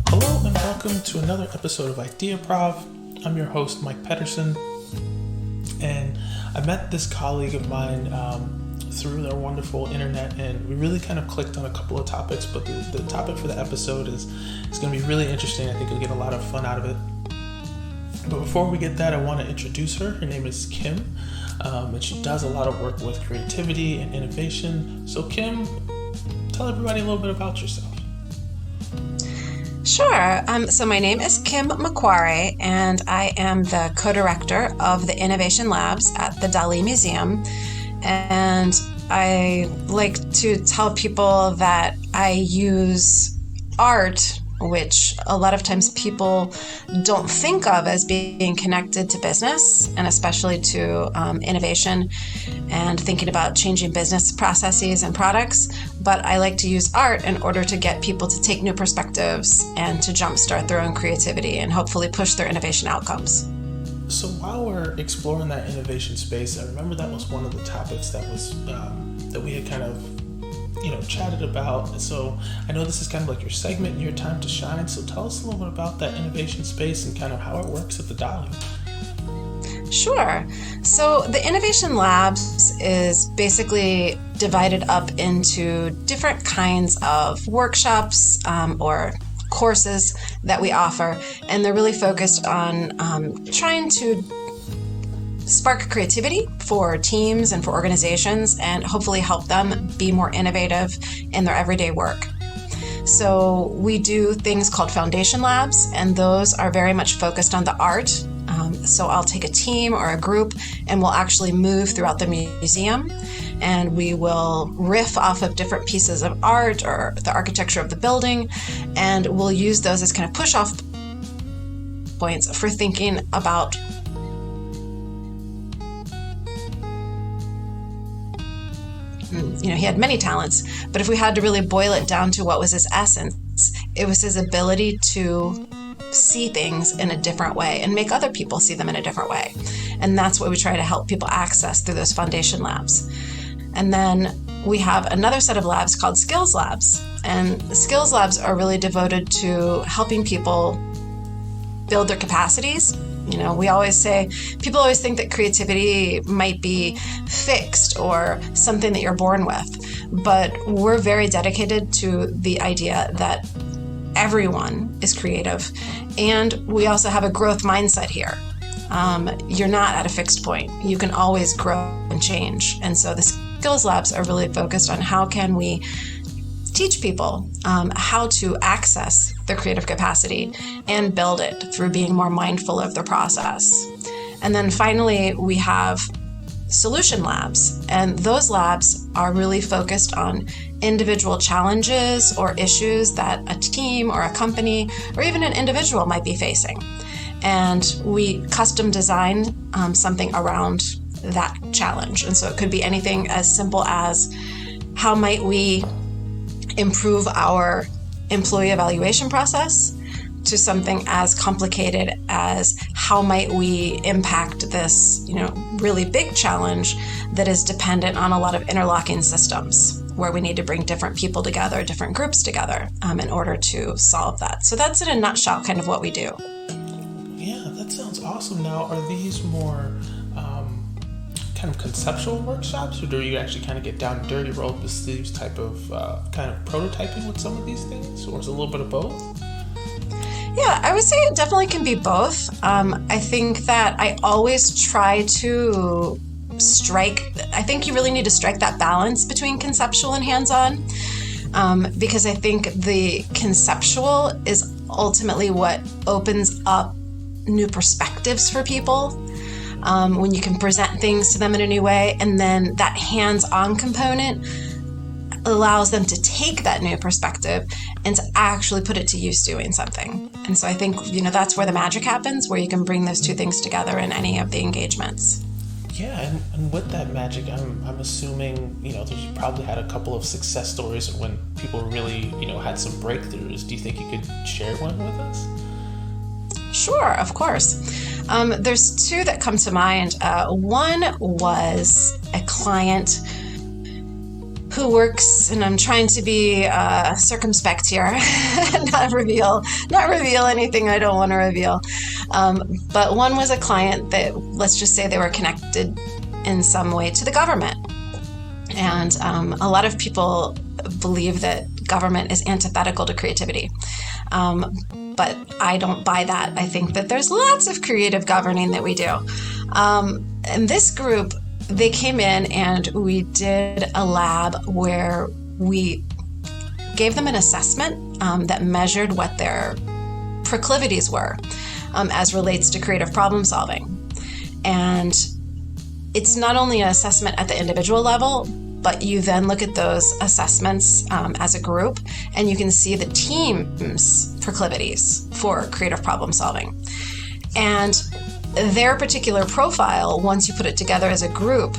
Hello and welcome to another episode of Ideaprov. I'm your host, Mike Pedersen, and I met this colleague of mine through their wonderful internet, and we really kind of clicked on a couple of topics, but the topic for the episode is going to be really interesting. I think you'll get a lot of fun out of it. But before we get that, I want to introduce her. Her name is Kim, and she does a lot of work with creativity and innovation. So Kim, tell everybody a little bit about yourself. Sure. So my name is Kim Macuare, and I am the co-director of the Innovation Labs at the Dali Museum. And I like to tell people that I use art, which a lot of times people don't think of as being connected to business, and especially to innovation and thinking about changing business processes and products. But I like to use art in order to get people to take new perspectives and to jumpstart their own creativity and hopefully push their innovation outcomes. So while we're exploring that innovation space, I remember that was one of the topics that was that we had kind of chatted about. So I know this is kind of like your segment and your time to shine. So tell us a little bit about that innovation space and kind of how it works at the Dali. Sure. So the Innovation Labs is basically divided up into different kinds of workshops or courses that we offer, and they're really focused on trying to spark creativity for teams and for organizations and hopefully help them be more innovative in their everyday work. So we do things called foundation labs, and those are very much focused on the art. So I'll take a team or a group and we'll actually move throughout the museum, and we will riff off of different pieces of art or the architecture of the building, and we'll use those as kind of push-off points for thinking about he had many talents, but if we had to really boil it down to what was his essence, it was his ability to see things in a different way and make other people see them in a different way. And that's what we try to help people access through those foundation labs. And then we have another set of labs called skills labs. And the skills labs are really devoted to helping people build their capacities. We always say, people always think that creativity might be fixed or something that you're born with. But we're very dedicated to the idea that everyone is creative. And we also have a growth mindset here. You're not at a fixed point. You can always grow and change. And so the skills labs are really focused on how can we teach people how to access their creative capacity and build it through being more mindful of their process. And then finally, we have solution labs, and those labs are really focused on individual challenges or issues that a team or a company or even an individual might be facing. And we custom design something around that challenge. And so it could be anything as simple as how might we improve our employee evaluation process, to something as complicated as how might we impact this, really big challenge that is dependent on a lot of interlocking systems where we need to bring different people together, different groups together in order to solve that. So that's in a nutshell kind of what we do. Yeah, that sounds awesome. Now, are these more kind of conceptual workshops, or do you actually kind of get down dirty, roll up the sleeves type of kind of prototyping with some of these things, or is it a little bit of both? Yeah, I would say it definitely can be both. I think that I always try to I think you really need to strike that balance between conceptual and hands-on, because I think the conceptual is ultimately what opens up new perspectives for people. When you can present things to them in a new way, and then that hands-on component allows them to take that new perspective and to actually put it to use doing something. And so I think, that's where the magic happens, where you can bring those two things together in any of the engagements. Yeah, and with that magic, I'm assuming, you probably had a couple of success stories when people really, had some breakthroughs. Do you think you could share one with us? Sure, of course. There's two that come to mind. One was a client who works, and I'm trying to be circumspect here, not reveal anything I don't want to reveal. But one was a client that, let's just say they were connected in some way to the government. And a lot of people believe that government is antithetical to creativity. But I don't buy that. I think that there's lots of creative governing that we do. And this group, they came in and we did a lab where we gave them an assessment that measured what their proclivities were as relates to creative problem solving. And it's not only an assessment at the individual level, but you then look at those assessments as a group, and you can see the team's proclivities for creative problem solving. And their particular profile, once you put it together as a group,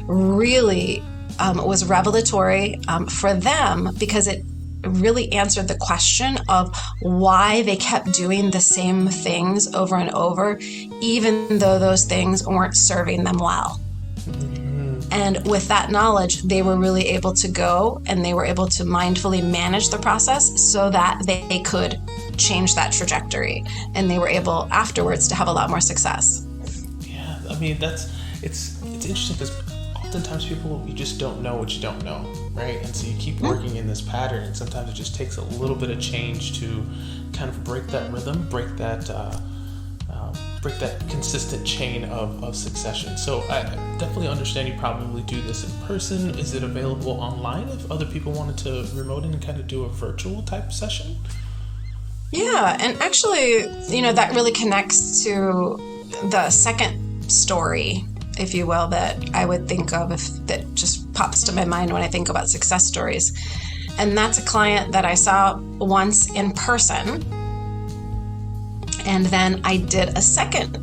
really was revelatory for them, because it really answered the question of why they kept doing the same things over and over, even though those things weren't serving them well. And with that knowledge, they were really able to go and they were able to mindfully manage the process so that they could change that trajectory. And they were able afterwards to have a lot more success. Yeah, I mean, it's interesting because oftentimes you just don't know what you don't know, right? And so you keep working in this pattern, and sometimes it just takes a little bit of change to kind of break that rhythm, break that consistent chain of succession. So I definitely understand you probably do this in person. Is it available online if other people wanted to remote in and kind of do a virtual type session? Yeah, and actually, that really connects to the second story, if you will, that I would think of that just pops to my mind when I think about success stories. And that's a client that I saw once in person. And then I did a second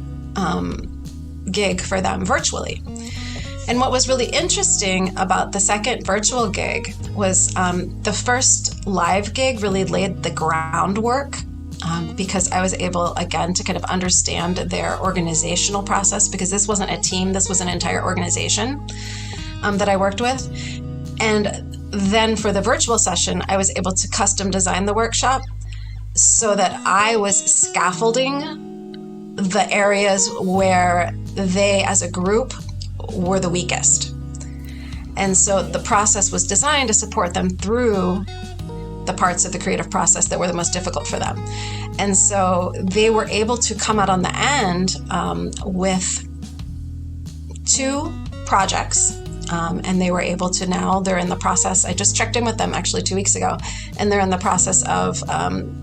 gig for them virtually. And what was really interesting about the second virtual gig was the first live gig really laid the groundwork because I was able, again, to kind of understand their organizational process, because this wasn't a team, this was an entire organization that I worked with. And then for the virtual session, I was able to custom design the workshop so that I was scaffolding the areas where they as a group were the weakest. And so the process was designed to support them through the parts of the creative process that were the most difficult for them. And so they were able to come out on the end with 2 projects. And they were able to they're in the process. I just checked in with them actually 2 weeks ago, and they're in the process of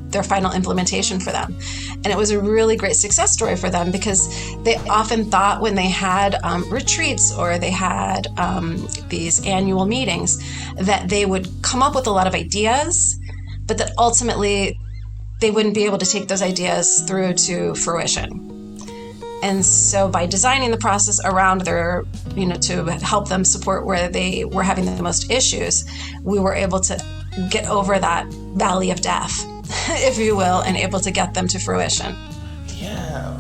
their final implementation for them. And it was a really great success story for them, because they often thought when they had retreats or they had these annual meetings that they would come up with a lot of ideas, but that ultimately they wouldn't be able to take those ideas through to fruition. And so by designing the process around their, to help them support where they were having the most issues, we were able to get over that valley of death, if you will, and able to get them to fruition. Yeah,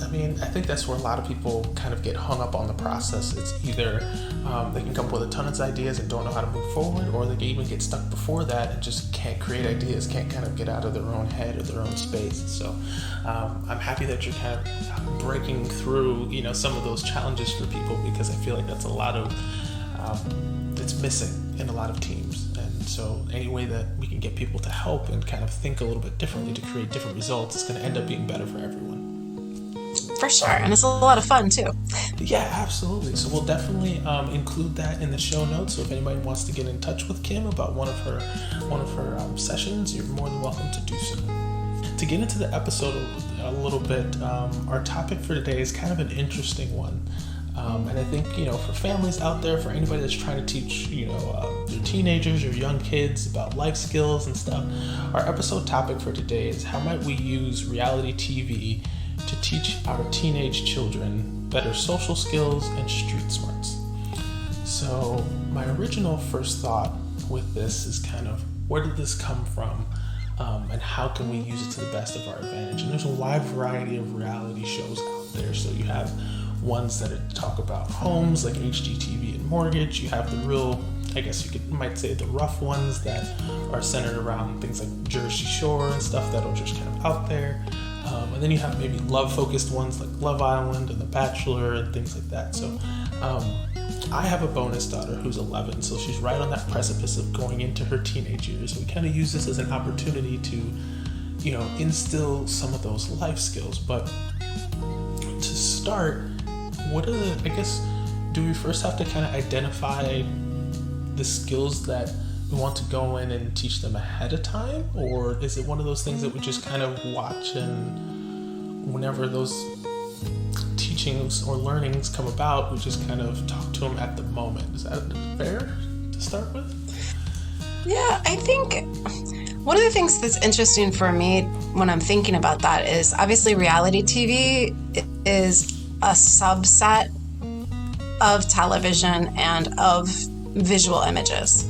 I think that's where a lot of people kind of get hung up on the process. It's either they can come up with a ton of ideas and don't know how to move forward, or they can even get stuck before that and just can't create ideas, can't kind of get out of their own head or their own space. So I'm happy that you're kind of breaking through, some of those challenges for people, because I feel like that's a lot of that's missing in a lot of teams. And so any way that we can get people to help and kind of think a little bit differently to create different results, it's going to end up being better for everyone. For sure, and it's a lot of fun too. Yeah, absolutely. So we'll definitely include that in the show notes. So if anybody wants to get in touch with Kim about one of her sessions, you're more than welcome to do so. To get into the episode a little bit, our topic for today is kind of an interesting one. And I think, for families out there, for anybody that's trying to teach, their teenagers or young kids about life skills and stuff, our episode topic for today is how might we use reality TV to teach our teenage children better social skills and street smarts. So my original first thought with this is kind of, where did this come from? And how can we use it to the best of our advantage? And there's a wide variety of reality shows out there. So you have ones that talk about homes, like HGTV and mortgage. You have the real, I guess might say the rough ones that are centered around things like Jersey Shore and stuff that'll just kind of out there. And then you have maybe love-focused ones like Love Island and The Bachelor and things like that. So I have a bonus daughter who's 11, so she's right on that precipice of going into her teenage years. We kind of use this as an opportunity to, instill some of those life skills. But to start, do we first have to kind of identify the skills that we want to go in and teach them ahead of time? Or is it one of those things that we just kind of watch, and whenever those teachings or learnings come about, we just kind of talk to them at the moment? Is that fair to start with? Yeah, I think one of the things that's interesting for me when I'm thinking about that is obviously reality TV is a subset of television and of visual images.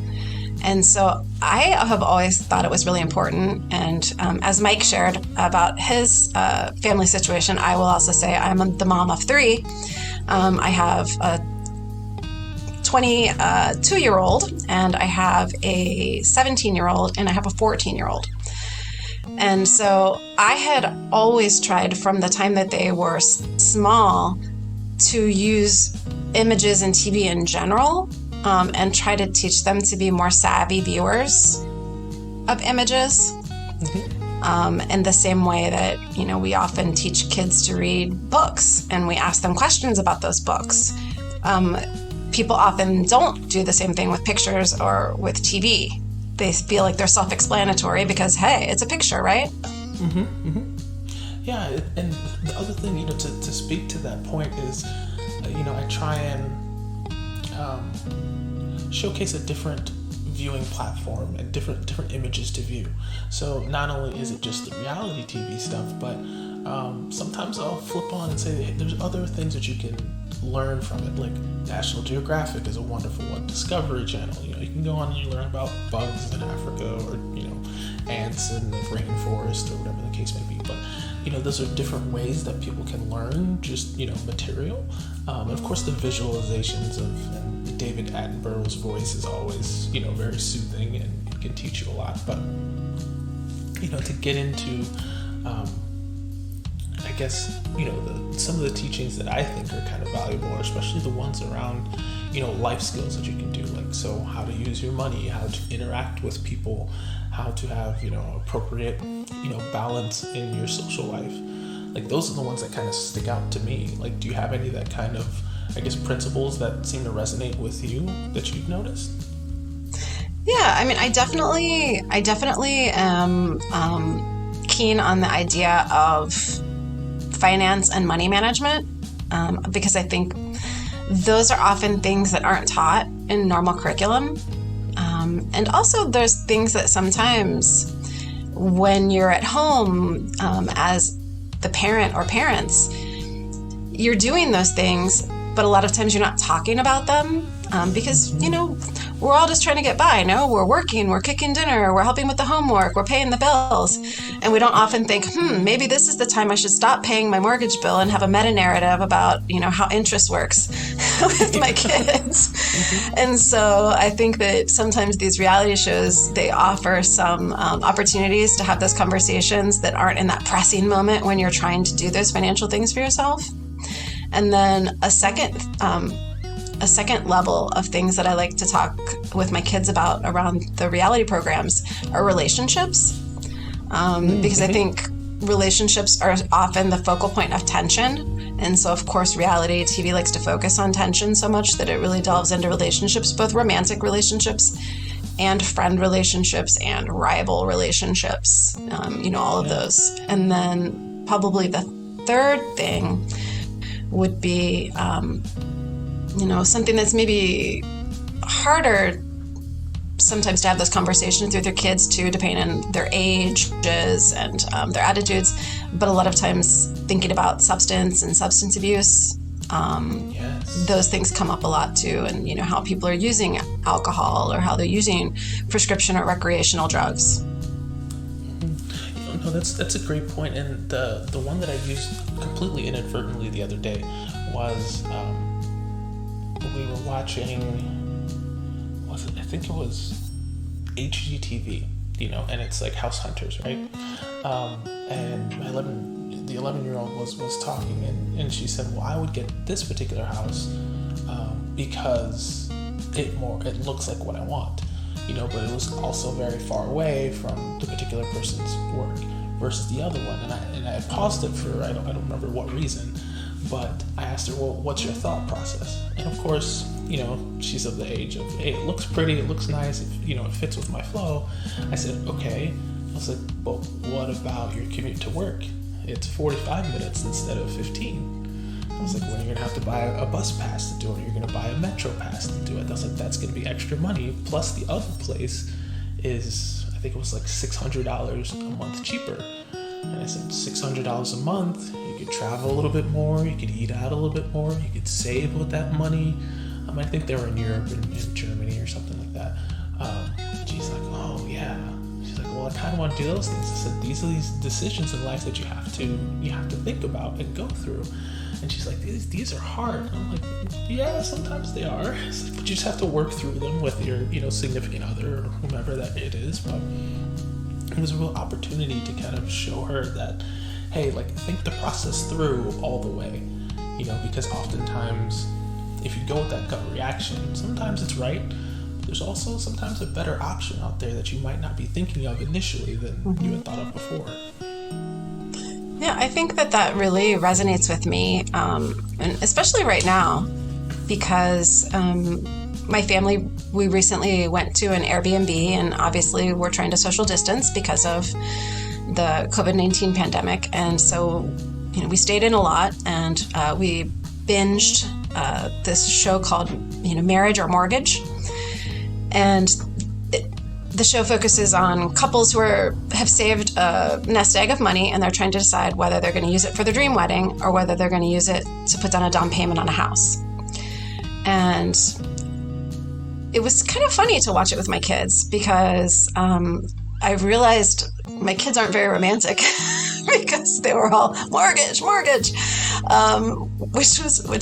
And so I have always thought it was really important. And as Mike shared about his family situation, I will also say I'm the mom of 3. I have a 22-year-old, and I have a 17-year-old, and I have a 14-year-old. And so I had always tried from the time that they were small to use images and TV in general, and try to teach them to be more savvy viewers of images. In the same way that, we often teach kids to read books and we ask them questions about those books. People often don't do the same thing with pictures or with TV. They feel like they're self-explanatory because, hey, it's a picture, right? Yeah, and the other thing, to speak to that point is, I try and showcase a different viewing platform and different images to view. So not only is it just the reality TV stuff, but sometimes I'll flip on and say, hey, there's other things that you can learn from it. Like National Geographic is a wonderful one. Discovery Channel, you can go on and you learn about bugs in Africa, or ants in the rainforest, or whatever the case may be. But those are different ways that people can learn just material. And of course the visualizations of David Attenborough's voice is always very soothing and can teach you a lot. But to get into I guess some of the teachings that I think are kind of valuable are especially the ones around life skills that you can do, like how to use your money, how to interact with people, how to have appropriate balance in your social life. Like those are the ones that kind of stick out to me. Like, do you have any that kind of, I guess, principles that seem to resonate with you that you've noticed? Yeah, I mean, I definitely am keen on the idea of finance and money management, because I think those are often things that aren't taught in normal curriculum. And also there's things that sometimes when you're at home as the parent or parents, you're doing those things, but a lot of times you're not talking about them because, we're all just trying to get by. No, we're working, we're cooking dinner, we're helping with the homework, we're paying the bills. And we don't often think, maybe this is the time I should stop paying my mortgage bill and have a meta-narrative about, how interest works with my kids. And so I think that sometimes these reality shows, they offer some opportunities to have those conversations that aren't in that pressing moment when you're trying to do those financial things for yourself. And then a second level of things that I like to talk with my kids about around the reality programs are relationships. Because I think relationships are often the focal point of tension. And so, of course, reality TV likes to focus on tension so much that it really delves into relationships, both romantic relationships and friend relationships and rival relationships, all of those. And then probably the third thing would be something that's maybe harder sometimes to have those conversations with your kids too, depending on their ages and their attitudes. But a lot of times thinking about substance and substance abuse, those things come up a lot too. And, how people are using alcohol or how they're using prescription or recreational drugs. No, that's a great point. And the one that I used completely inadvertently the other day was we were watching. I think it was HGTV, and it's like House Hunters, right? And the 11-year-old was talking, and she said, well, I would get this particular house because it looks like what I want, but it was also very far away from the particular person's work versus the other one. And I paused it for I don't remember what reason, but I asked her, well, what's your thought process? And of course, she's of the age of, hey, it looks pretty, it looks nice, it fits with my flow. I said, okay. I was like, but what about your commute to work? It's 45 minutes instead of 15. I was like, well, you're going to have to buy a bus pass to do it. You're going to buy a metro pass to do it. I was like, that's going to be extra money. Plus the other place is, I think it was like $600 a month cheaper. And I said, $600 a month, you could travel a little bit more, you could eat out a little bit more, you could save with that money. I think they were in Europe and in Germany or something like that. She's like, oh yeah. She's like, well, I kind of want to do those things. I said, these are these decisions in life that you have to think about and go through. And she's like, these are hard. And I'm like, yeah, sometimes they are. It's like, but you just have to work through them with your, significant other or whomever that it is. But it was a real opportunity to kind of show her that, hey, like, think the process through all the way, because oftentimes if you go with that gut reaction, sometimes it's right. But there's also sometimes a better option out there that you might not be thinking of initially than you had thought of before. Yeah, I think that really resonates with me, and especially right now, because my family, we recently went to an Airbnb, and obviously we're trying to social distance because of the COVID-19 pandemic. And so, we stayed in a lot, and we binged this show called, Marriage or Mortgage. And the show focuses on couples who have saved a nest egg of money, and they're trying to decide whether they're going to use it for their dream wedding or whether they're going to use it to put down a down payment on a house. And it was kind of funny to watch it with my kids because I realized my kids aren't very romantic because they were all mortgage, which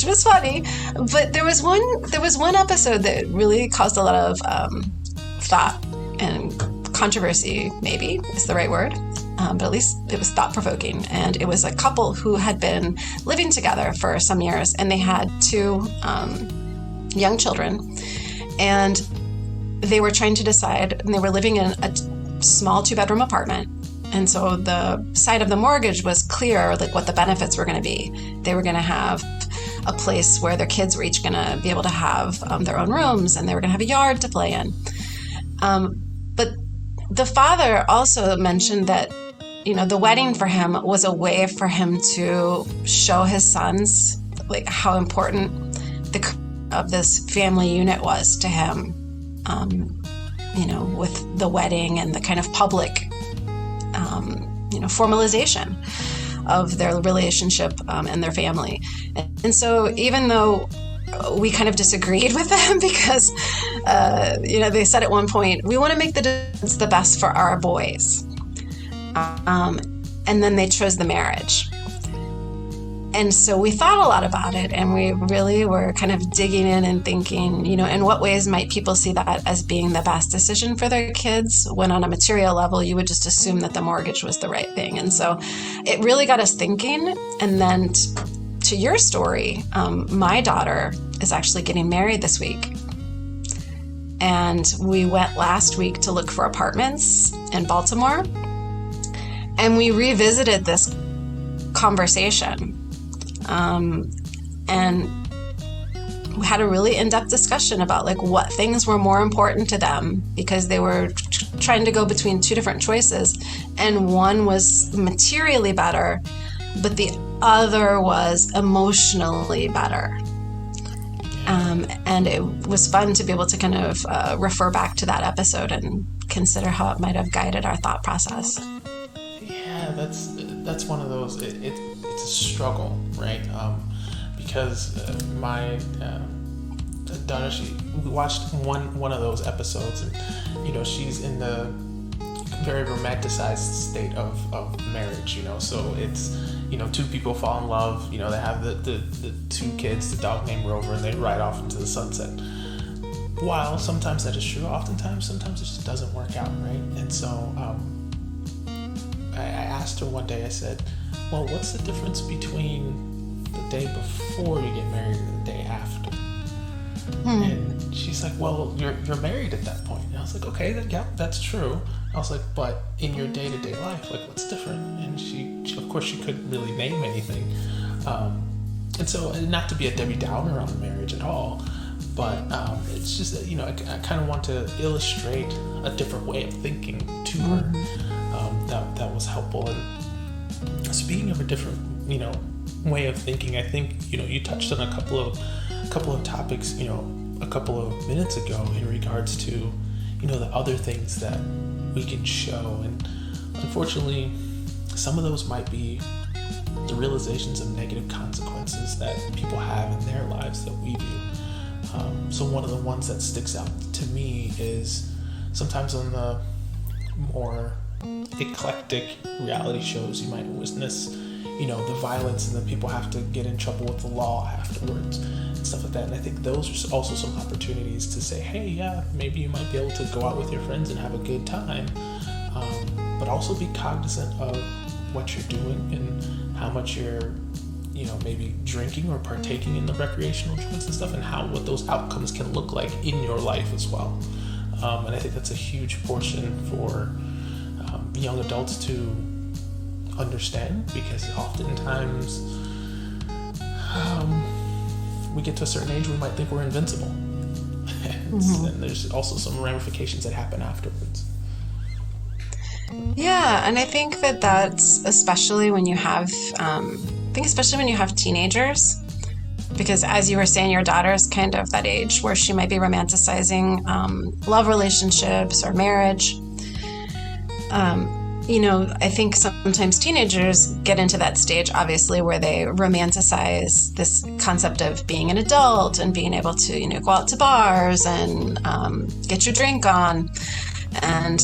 was funny. But there was one episode that really caused a lot of thought and controversy, maybe is the right word, but at least it was thought-provoking. And it was a couple who had been living together for some years, and they had two young children, and they were trying to decide, and they were living in a small 2-bedroom apartment. And so the side of the mortgage was clear, like what the benefits were going to be. They were going to have a place where their kids were each going to be able to have their own rooms, and they were going to have a yard to play in. But the father also mentioned that, the wedding for him was a way for him to show his sons like how important the of this family unit was to him, with the wedding and the kind of public, formalization of their relationship and their family. And so even though we kind of disagreed with them because, they said at one point, we want to make the best for our boys. And then they chose the marriage. And so we thought a lot about it, and we really were kind of digging in and thinking, in what ways might people see that as being the best decision for their kids, when on a material level, you would just assume that the mortgage was the right thing. And so it really got us thinking. And then to your story, my daughter is actually getting married this week. And we went last week to look for apartments in Baltimore. And we revisited this conversation. And we had a really in-depth discussion about like what things were more important to them, because they were trying to go between two different choices, and one was materially better, but the other was emotionally better. And it was fun to be able to kind of refer back to that episode and consider how it might have guided our thought process. Yeah, that's one of those. It's a struggle, right? Because my daughter, we watched one of those episodes, and she's in the very romanticized state of marriage, so it's, two people fall in love, they have the two kids, the dog named Rover, and they ride off into the sunset. While sometimes that is true, sometimes it just doesn't work out, right? And so I asked her one day, I said, well, what's the difference between the day before you get married and the day after? And she's like, well, you're married at that point. And I was like, okay, that's true. I was like, but in your day-to-day life, like, what's different? And she of course, she couldn't really name anything. And so, not to be a Debbie Downer on marriage at all, but it's just that, I kind of want to illustrate a different way of thinking to her that was helpful. And speaking of a different, way of thinking, I think, you touched on a couple of topics, a couple of minutes ago in regards to, the other things that we can show. And unfortunately, some of those might be the realizations of negative consequences that people have in their lives that we do. So one of the ones that sticks out to me is sometimes on the more eclectic reality shows you might witness, the violence, and then people have to get in trouble with the law afterwards and stuff like that. And I think those are also some opportunities to say, hey, yeah, maybe you might be able to go out with your friends and have a good time, but also be cognizant of what you're doing and how much you're maybe drinking or partaking in the recreational drugs and stuff, and what those outcomes can look like in your life as well. And I think that's a huge portion for young adults to understand, because oftentimes we get to a certain age, we might think we're invincible. And there's also some ramifications that happen afterwards. Yeah, and I think that's especially when you have teenagers, because as you were saying, your daughter is kind of that age where she might be romanticizing love relationships or marriage. I think sometimes teenagers get into that stage, obviously, where they romanticize this concept of being an adult and being able to, go out to bars and get your drink on. And,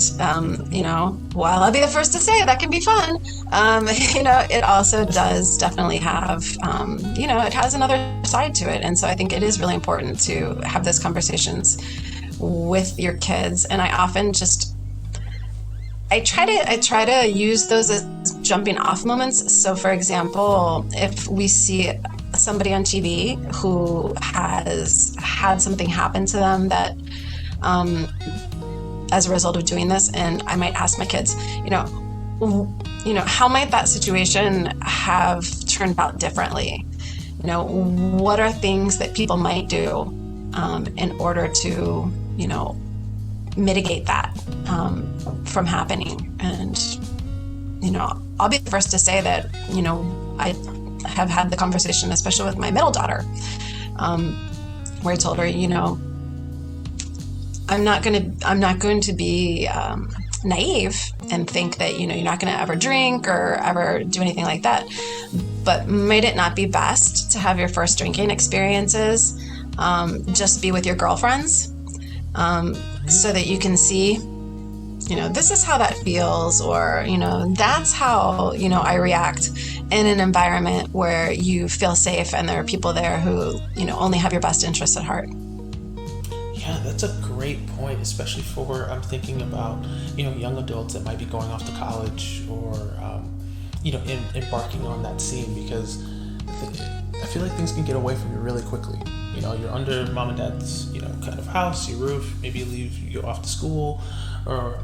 while I'll be the first to say that can be fun, it also does definitely have, it has another side to it. And so I think it is really important to have those conversations with your kids. And I often I try to use those as jumping off moments. So for example, if we see somebody on TV who has had something happen to them that, as a result of doing this, and I might ask my kids, how might that situation have turned out differently? What are things that people might do in order to, mitigate that from happening? And, I'll be the first to say that, I have had the conversation, especially with my middle daughter, where I told her, I'm not going to be naive and think that, you're not going to ever drink or ever do anything like that. But might it not be best to have your first drinking experiences just be with your girlfriends, so that you can see, this is how that feels, or, that's how, I react in an environment where you feel safe and there are people there who, only have your best interests at heart. Yeah, that's a great point, especially for, I'm thinking about, young adults that might be going off to college or, embarking on that scene, because I feel like things can get away from you really quickly. You're under mom and dad's, kind of house, your roof, maybe you go off to school or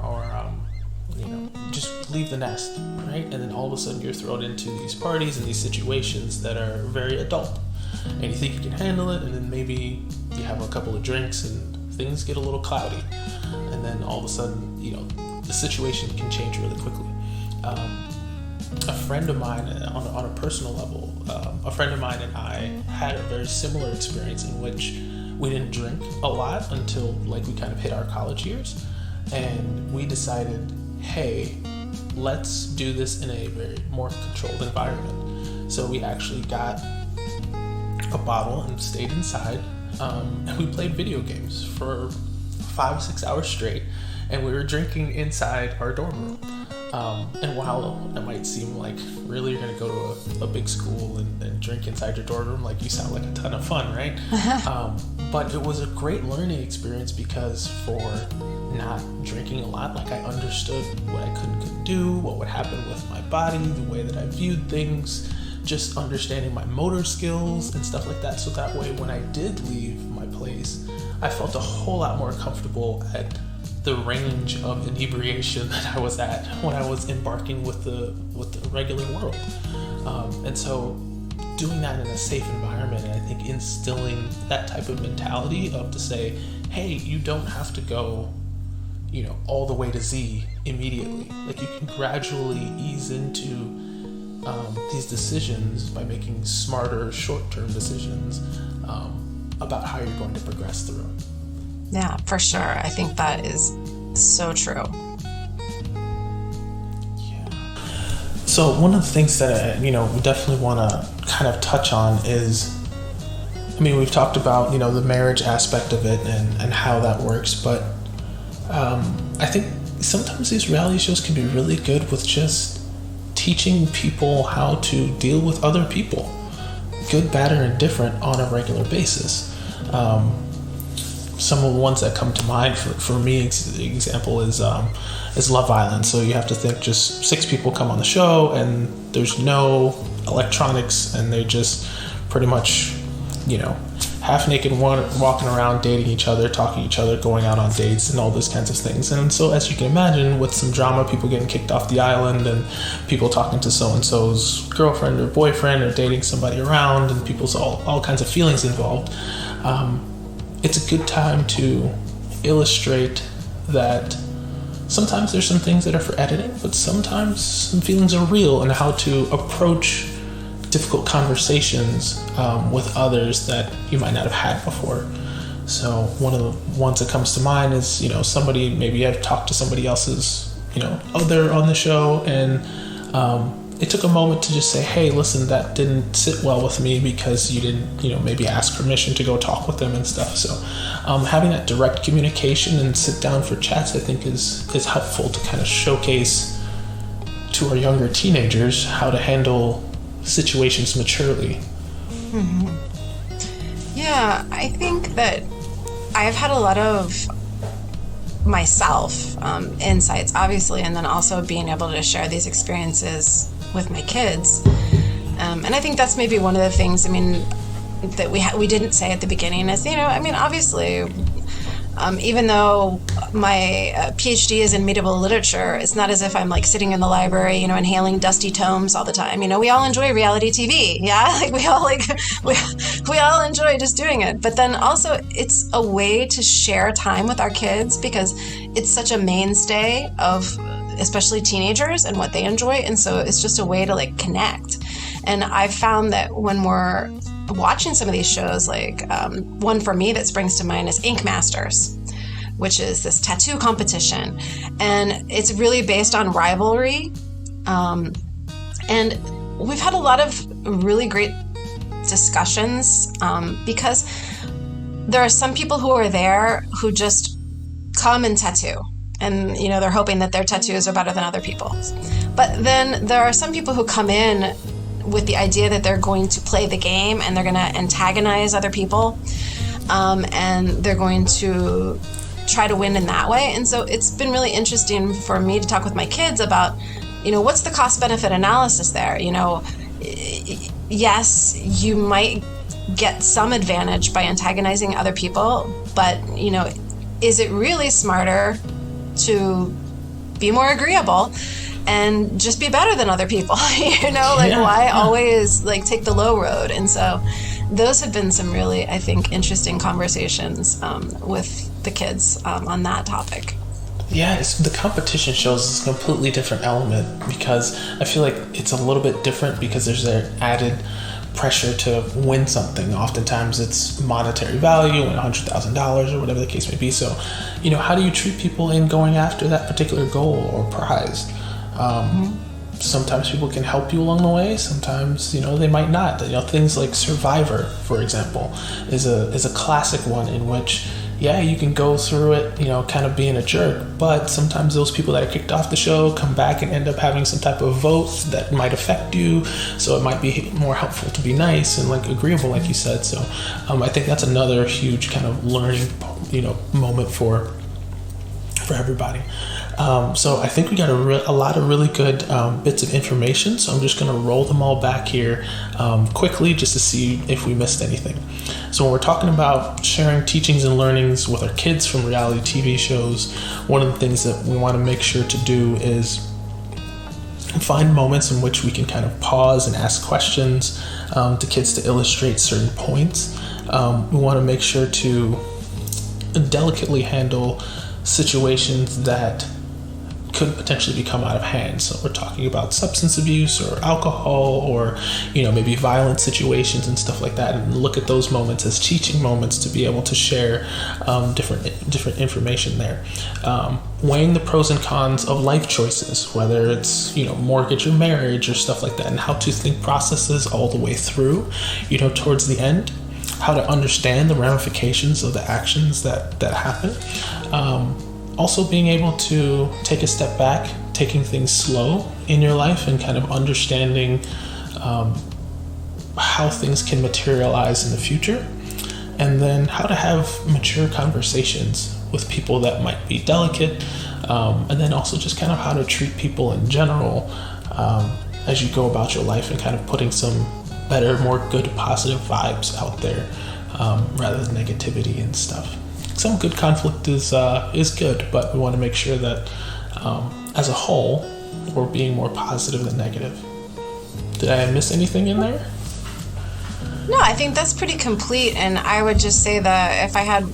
just leave the nest, right? And then all of a sudden you're thrown into these parties and these situations that are very adult. And you think you can handle it, and then maybe you have a couple of drinks and things get a little cloudy. And then all of a sudden, the situation can change really quickly. A friend of mine, on a personal level, a friend of mine and I had a very similar experience in which we didn't drink a lot until we kind of hit our college years. And we decided, hey, let's do this in a very more controlled environment. So we actually got a bottle and stayed inside, and we played video games for 5-6 hours straight. and we were drinking inside our dorm room. And while it might seem like, really, you're going to go to a big school and drink inside your dorm room, like, you sound like a ton of fun, right? But it was a great learning experience because for not drinking a lot, like, I understood what I couldn't do, what would happen with my body, the way that I viewed things, just understanding my motor skills and stuff like that. So that way, when I did leave my place, I felt a whole lot more comfortable at the range of inebriation that I was at when I was embarking with the regular world. And so doing that in a safe environment, and I think instilling that type of mentality of to say, hey, you don't have to go, all the way to Z immediately. Like, you can gradually ease into these decisions by making smarter short-term decisions about how you're going to progress through. Yeah, for sure. I think that is so true. Yeah. So one of the things that, we definitely want to kind of touch on is, we've talked about, the marriage aspect of it and how that works, but I think sometimes these reality shows can be really good with just teaching people how to deal with other people, good, bad, or indifferent, on a regular basis. Some of the ones that come to mind for me, example, is Love Island. So you have to think just 6 people come on the show and there's no electronics, and they just pretty much, half naked, walking around, dating each other, talking to each other, going out on dates, and all those kinds of things. And so, as you can imagine, with some drama, people getting kicked off the island, and people talking to so-and-so's girlfriend or boyfriend, or dating somebody around, and people's all kinds of feelings involved. It's a good time to illustrate that sometimes there's some things that are for editing, but sometimes some feelings are real, and how to approach difficult conversations with others that you might not have had before. So one of the ones that comes to mind is, somebody, maybe I've talked to somebody else's, other on the show, and it took a moment to just say, hey, listen, that didn't sit well with me because you didn't, maybe ask permission to go talk with them and stuff. So having that direct communication and sit down for chats, I think is helpful to kind of showcase to our younger teenagers how to handle situations maturely. Mm-hmm. Yeah, I think that I've had a lot of myself insights, obviously, and then also being able to share these experiences with my kids. And I think that's maybe one of the things, that we didn't say at the beginning is, obviously, even though my PhD is in medieval literature, it's not as if I'm like sitting in the library, inhaling dusty tomes all the time. We all enjoy reality TV. Yeah. Like we all enjoy just doing it. But then also it's a way to share time with our kids because it's such a mainstay of especially teenagers and what they enjoy. And so it's just a way to like connect. And I've found that when we're watching some of these shows, like one for me that springs to mind is Ink Masters, which is this tattoo competition. And it's really based on rivalry. And we've had a lot of really great discussions because there are some people who are there who just come and tattoo. And, they're hoping that their tattoos are better than other people's. But then there are some people who come in with the idea that they're going to play the game and they're going to antagonize other people. And they're going to try to win in that way. And so it's been really interesting for me to talk with my kids about, what's the cost-benefit analysis there? Yes, you might get some advantage by antagonizing other people, but, is it really smarter to be more agreeable and just be better than other people? Why always take the low road? And so those have been some really, I think, interesting conversations with the kids on that topic. Yeah, the competition shows a completely different element because I feel like it's a little bit different because there's an added pressure to win something. Oftentimes it's monetary value and $100,000 or whatever the case may be. So, how do you treat people in going after that particular goal or prize? Sometimes people can help you along the way. Sometimes, they might not. Things like Survivor, for example, is a classic one in which yeah, you can go through it, kind of being a jerk, but sometimes those people that are kicked off the show come back and end up having some type of vote that might affect you. So it might be more helpful to be nice and agreeable, like you said. So I think that's another huge kind of learning, moment for everybody. So I think we got a lot of really good bits of information. So I'm just going to roll them all back here quickly just to see if we missed anything. So when we're talking about sharing teachings and learnings with our kids from reality TV shows, one of the things that we want to make sure to do is find moments in which we can kind of pause and ask questions to kids to illustrate certain points. We want to make sure to delicately handle situations that could potentially become out of hand. So we're talking about substance abuse or alcohol or maybe violent situations and stuff like that, and look at those moments as teaching moments to be able to share different information there. Weighing the pros and cons of life choices, whether it's mortgage or marriage or stuff like that, and how to think processes all the way through towards the end, how to understand the ramifications of the actions that happen. Also being able to take a step back, taking things slow in your life and kind of understanding how things can materialize in the future. And then how to have mature conversations with people that might be delicate. And then also just kind of how to treat people in general as you go about your life, and kind of putting some better, more good, positive vibes out there rather than negativity and stuff. Some good conflict is good, but we want to make sure that as a whole, we're being more positive than negative. Did I miss anything in there? No, I think that's pretty complete. And I would just say that if I had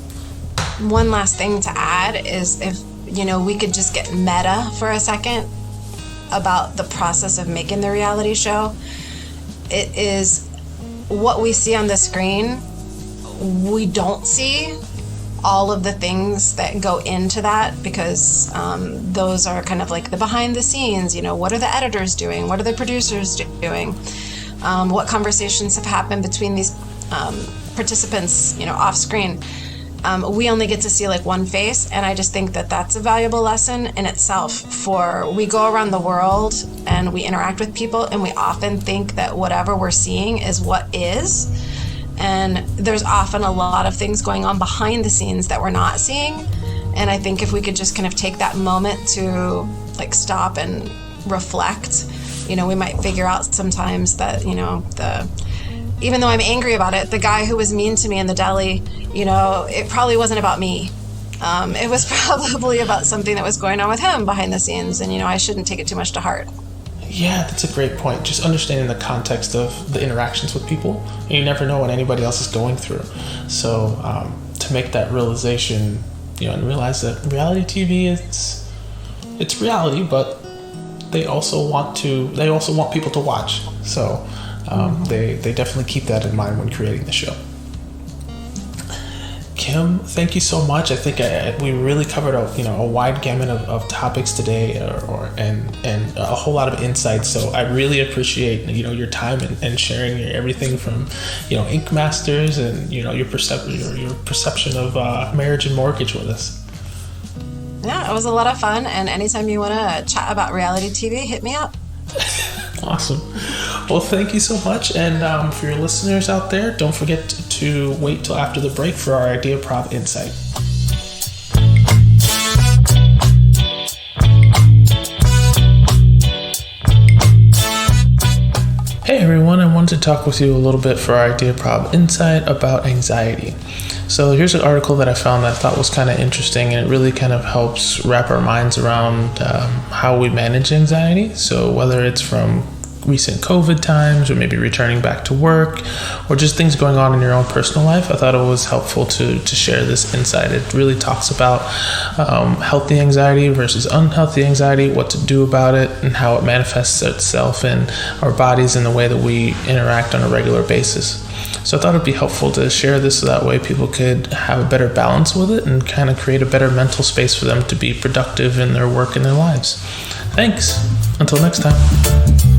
one last thing to add is if, we could just get meta for a second about the process of making the reality show. It is what we see on the screen. We don't see all of the things that go into that, because those are kind of like the behind the scenes. What are the editors doing? What are the producers doing? What conversations have happened between these participants, off screen? We only get to see one face, and I just think that that's a valuable lesson in itself. We go around the world and we interact with people, and we often think that whatever we're seeing is what is. And there's often a lot of things going on behind the scenes that we're not seeing. And I think if we could just kind of take that moment to stop and reflect, we might figure out sometimes that, even though I'm angry about it, the guy who was mean to me in the deli, it probably wasn't about me. It was probably about something that was going on with him behind the scenes. And, I shouldn't take it too much to heart. Yeah, that's a great point. Just understanding the context of the interactions with people. And you never know what anybody else is going through. So to make that realization, and realize that reality TV, it's reality, but they also want people to watch. So they definitely keep that in mind when creating the show. Kim, thank you so much. I think we really covered a wide gamut of topics today, and a whole lot of insights. So I really appreciate your time and sharing everything from Ink Masters and your perception of marriage and mortgage with us. Yeah, it was a lot of fun. And anytime you want to chat about reality TV, hit me up. Awesome. Well, thank you so much. And for your listeners out there, don't forget to wait till after the break for our Ideaprov Insight. Hey everyone, I wanted to talk with you a little bit for our Ideaprov Insight about anxiety. So here's an article that I found that I thought was kind of interesting, and it really kind of helps wrap our minds around how we manage anxiety. So whether it's from recent COVID times, or maybe returning back to work, or just things going on in your own personal life, I thought it was helpful to share this insight. It really talks about healthy anxiety versus unhealthy anxiety, what to do about it, and how it manifests itself in our bodies in the way that we interact on a regular basis. So I thought it'd be helpful to share this so that way people could have a better balance with it and kind of create a better mental space for them to be productive in their work and their lives. Thanks. Until next time.